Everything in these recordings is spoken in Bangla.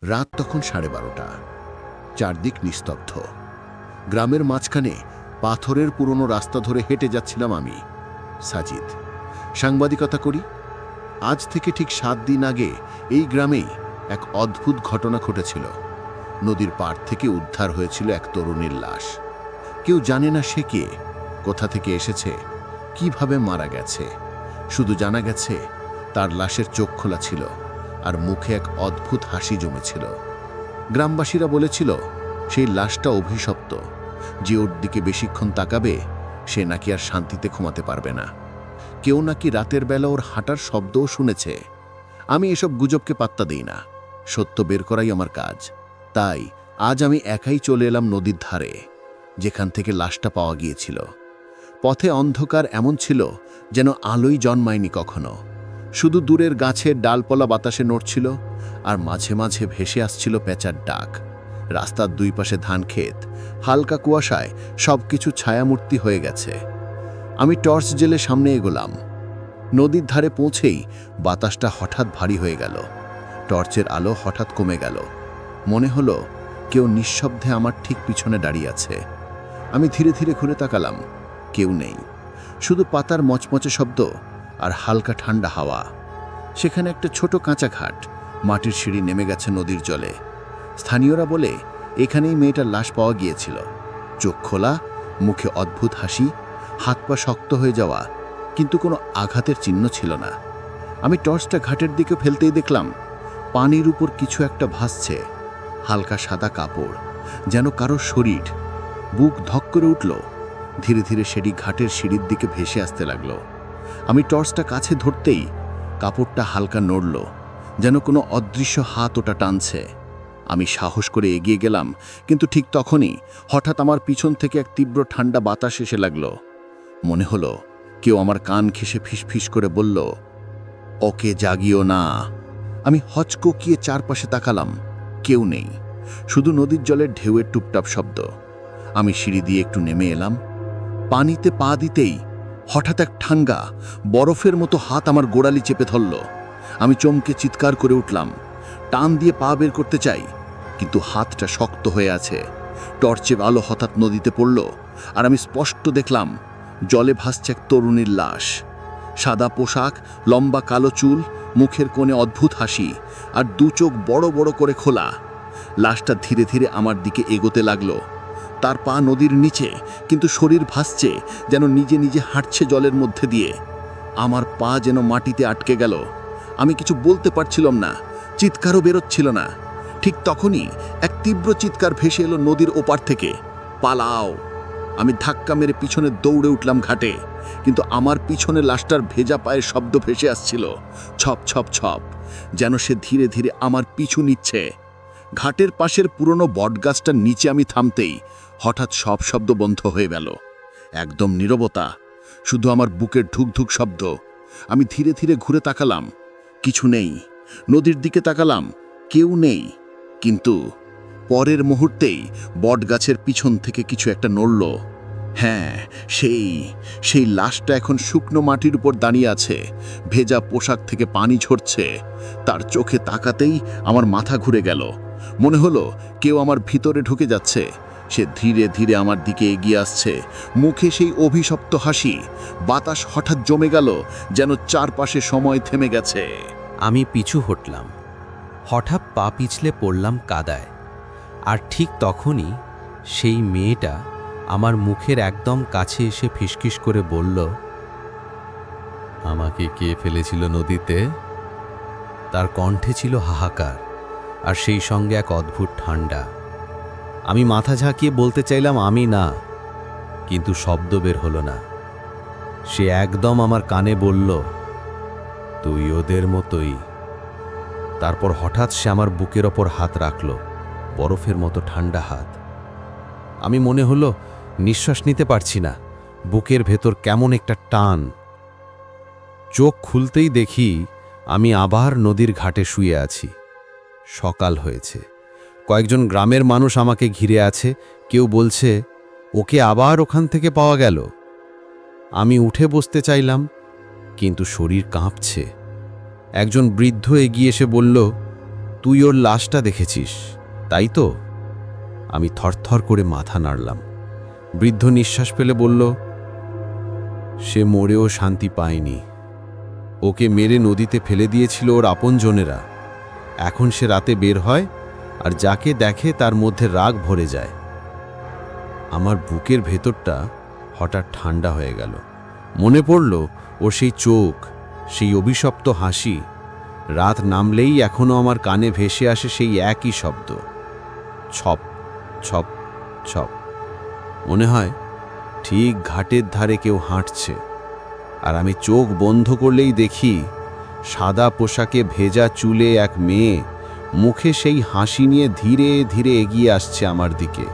রাত তখন 12:30। চারদিক নিস্তব্ধ। গ্রামের মাঝখানে পাথরের পুরনো রাস্তা ধরে হেঁটে যাচ্ছিলাম আমি, সাজিদ। সাংবাদিকতা করি। আজ থেকে ঠিক 7 দিন আগে এই গ্রামেই এক অদ্ভুত ঘটনা ঘটেছিল। নদীর পাড় থেকে উদ্ধার হয়েছিল এক তরুণীর লাশ। কেউ জানে না সে কে, কোথা থেকে এসেছে, কিভাবে মারা গেছে। শুধু জানা গেছে তার লাশের চোখ খোলা ছিল আর মুখে এক অদ্ভুত হাসি জমেছিল। গ্রামবাসীরা বলেছিল সেই লাশটা অভিশপ্ত, যে ওর দিকে বেশিক্ষণ তাকাবে সে নাকি আর শান্তিতে ঘুমাতে পারবে না। কেউ নাকি রাতের বেলা ওর হাঁটার শব্দও শুনেছে। আমি এসব গুজবকে পাত্তা দিই না, সত্য বের করাই আমার কাজ। তাই আজ আমি একাই চলে এলাম নদীর ধারে, যেখান থেকে লাশটা পাওয়া গিয়েছিল। পথে অন্ধকার এমন ছিল যেন আলোই জন্মায়নি কখনো। শুধু দূরের গাছের ডালপালা বাতাসে নড়ছিল, আর মাঝে মাঝে ভেসে আসছিল পেঁচার ডাক। রাস্তার দুই পাশে ধানক্ষেত, হালকা কুয়াশায় সবকিছু ছায়ামূর্তি হয়ে গেছে। আমি টর্চ জেলে সামনে এগোলাম। নদীর ধারে পৌঁছেই বাতাসটা হঠাৎ ভারী হয়ে গেল। টর্চের আলো হঠাৎ কমে গেল। মনে হলো কেউ নিঃশব্দে আমার ঠিক পিছনে দাঁড়িয়ে আছে। আমি ধীরে ধীরে ঘুরে তাকালাম। কেউ নেই, শুধু পাতার মচমচে শব্দ আর হালকা ঠান্ডা হাওয়া। সেখানে একটা ছোট কাঁচা ঘাট, মাটির সিঁড়ি নেমে গেছে নদীর জলে। স্থানীয়রা বলে এখানেই মেয়েটার লাশ পাওয়া গিয়েছিল। চোখ খোলা, মুখে অদ্ভুত হাসি, হাত পা শক্ত হয়ে যাওয়া, কিন্তু কোনো আঘাতের চিহ্ন ছিল না। আমি টর্চটা ঘাটের দিকে ফেলতেই দেখলাম পানির উপর কিছু একটা ভাসছে, হালকা সাদা কাপড়, যেন কারো শরীর। বুক ধক করে উঠল। ধীরে ধীরে সেটি ঘাটের সিঁড়ির দিকে ভেসে আসতে লাগলো। আমি টর্চটা কাছে ধরতেই কাপড়টা হালকা নড়ল, যেন কোনো অদৃশ্য হাত ওটা টানছে। আমি সাহস করে এগিয়ে গেলাম, কিন্তু ঠিক তখনই হঠাৎ আমার পিছন থেকে এক তীব্র ঠান্ডা বাতাস এসে লাগলো। মনে হলো কেউ আমার কান ঘেঁষে ফিসফিস করে বলল, ওকে জাগিও না। আমি হচককিয়ে চারপাশে তাকালাম। কেউ নেই, শুধু নদীর জলের ঢেউয়ের টুপটাপ শব্দ। আমি সিঁড়ি দিয়ে একটু নেমে এলাম। পানিতে পা দিতেই হঠাৎ এক ঠান্ডা বরফের মতো হাত আমার গোড়ালি চেপে ধরল। আমি চমকে চিৎকার করে উঠলাম। টান দিয়ে পা বের করতে চাই, কিন্তু হাতটা শক্ত হয়ে আছে। টর্চের আলো হঠাৎ নদীতে পড়ল, আর আমি স্পষ্ট দেখলাম জলে ভাসছে এক তরুণীর লাশ। সাদা পোশাক, লম্বা কালো চুল, মুখের কোণে অদ্ভুত হাসি, আর দু চোখ বড় বড় করে খোলা। লাশটা ধীরে ধীরে আমার দিকে এগোতে লাগলো। তার পা নদীর নিচে, কিন্তু শরীর ভাসছে, যেন নিজে নিজে হাঁটছে জলের মধ্যে দিয়ে। আমার পা যেন মাটিতে আটকে গেল। আমি কিছু বলতে পারছিলাম না, চিৎকারও বেরোচ্ছিল না। ঠিক তখনই এক তীব্র চিৎকার ভেসে এলো নদীর ওপার থেকে, পালাও! আমি ধাক্কা মেরে পিছনে দৌড়ে উঠলাম ঘাটে, কিন্তু আমার পিছনে লাশটার ভেজা পায়ের শব্দ ভেসে আসছিল, ছপ ছপ ছপ, যেন সে ধীরে ধীরে আমার পিছু নিচ্ছে। ঘাটের পাশের পুরনো বটগাছটার নিচে আমি থামতেই হঠাৎ সব শব্দ বন্ধ হয়ে গেল। একদম নীরবতা, শুধু আমার বুকের ঢুকঢুক শব্দ। আমি ধীরে ধীরে ঘুরে তাকালাম, কিছু নেই। নদীর দিকে তাকালাম, কেউ নেই। কিন্তু পরের মুহূর্তেই বটগাছের পিছন থেকে কিছু একটা নড়ল। হ্যাঁ, সেই লাশটা এখন শুকনো মাটির উপর দাঁড়িয়ে আছে। ভেজা পোশাক থেকে পানি ঝরছে। তার চোখে তাকাতেই আমার মাথা ঘুরে গেল। মনে হলো কেউ আমার ভিতরে ঢুকে যাচ্ছে। সে ধীরে ধীরে আমার দিকে এগিয়ে আসছে, মুখে সেই অভিশপ্ত হাসি। বাতাস হঠাৎ জমে গেল, যেন চারপাশে সময় থেমে গেছে। আমি পিছু হটলাম। হঠাৎ পা পিছলে পড়লাম কাদায়। আর ঠিক তখনই সেই মেয়েটা আমার মুখের একদম কাছে এসে ফিসফিস করে বলল, আমাকে কে ফেলেছিল নদীতে? তার কণ্ঠে ছিল হাহাকার, আর সেই সঙ্গে এক অদ্ভুত ঠান্ডা। আমি মাথা ঝাঁকিয়ে বলতে চাইলাম আমি না, কিন্তু শব্দ বের হলো না। সে একদম আমার কানে বলল, তুই ওদের মতোই। তারপর হঠাৎ সে আমার বুকের ওপর হাত রাখল, বরফের মতো ঠান্ডা হাত। আমি মনে হলো নিঃশ্বাস নিতে পারছি না, বুকের ভেতর কেমন একটা টান। চোখ খুলতেই দেখি আমি আবার নদীর ঘাটে শুয়ে আছি। সকাল হয়েছে। কয়েকজন গ্রামের মানুষ আমাকে ঘিরে আছে। কেউ বলছে, ওকে আবার ওখান থেকে পাওয়া গেল। আমি উঠে বসতে চাইলাম, কিন্তু শরীর কাঁপছে। একজন বৃদ্ধ এগিয়ে এসে বলল, তুই ওর লাশটা দেখেছিস তাই তো? আমি থরথর করে মাথা নাড়লাম। বৃদ্ধ নিঃশ্বাস ফেলে বলল, সে মরেও শান্তি পায়নি। ওকে মেরে নদীতে ফেলে দিয়েছিল ওর আপনজনেরা। এখন সে রাতে বের হয় আর যাকে দেখে তার মধ্যে রাগ ভরে যায়। আমার বুকের ভেতরটা হঠাৎ ঠান্ডা হয়ে গেল। মনে পড়ল ওর সেই চোখ, সেই অভিশপ্ত হাসি। রাত নামলেই এখনো আমার কানে ভেসে আসে সেই একই শব্দ, ছপ ছপ ছপ। মনে হয় ঠিক ঘাটের ধারে কেউ হাঁটছে, আর আমি চোখ বন্ধ করলেই দেখি সাদা পোশাকে ভেজা চুলে এক মেয়ে মুখে সেই হাসি নিয়ে ধীরে ধীরে এগিয়ে আসছে আমার দিকে।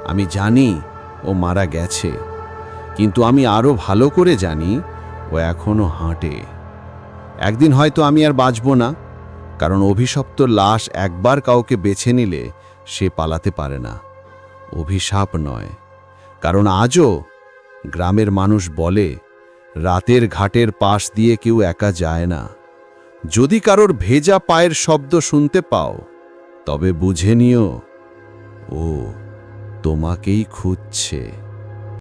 আমি জানি ও মারা গেছে, কিন্তু আমি আরো ভালো করে জানি ও এখনো হাঁটে। একদিন হয়তো আমি আর বাঁচব না, কারণ অভিশপ্ত লাশ একবার কাউকে বেছে নিলে সে পালাতে পারে না। অভিশাপ নয়, কারণ আজও গ্রামের মানুষ বলে রাতের ঘাটের পাশ দিয়ে কেউ একা যায় না। যদি কারোর ভেজা পায়ের শব্দ শুনতে পাও, তবে বুঝে নিও ও তোমাকেই খুঁজছে।